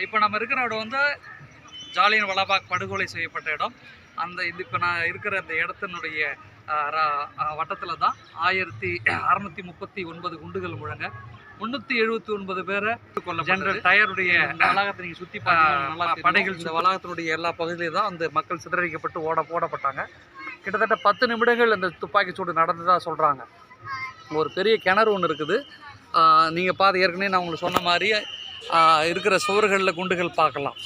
இப்போ நம்ம இருக்கிற இடம் வந்து ஜாலியன் வாலாபாக் படுகொலை செய்யப்பட்ட இடம். அந்த இப்போ நான் இருக்கிற அந்த இடத்தினுடைய வட்டத்தில் தான் 1639 குண்டுகள் முழங்க 379 பேரை ஜெனரல் டயருடைய வளாகத்தை நீங்கள் சுற்றி படைகள் இந்த வளாகத்தினுடைய எல்லா பகுதியிலும் தான் அந்த மக்கள் சிதறடிக்கப்பட்டு போடப்பட்டாங்க. கிட்டத்தட்ட 10 நிமிடங்கள் அந்த துப்பாக்கி சூடு நடந்ததாக சொல்கிறாங்க. ஒரு பெரிய கிணறு ஒன்று இருக்குது. நீங்கள் ஏற்கனவே நான் உங்களுக்கு சொன்ன மாதிரி இருக்கிற சுவர்களில் குண்டுகள் பார்க்கலாம்.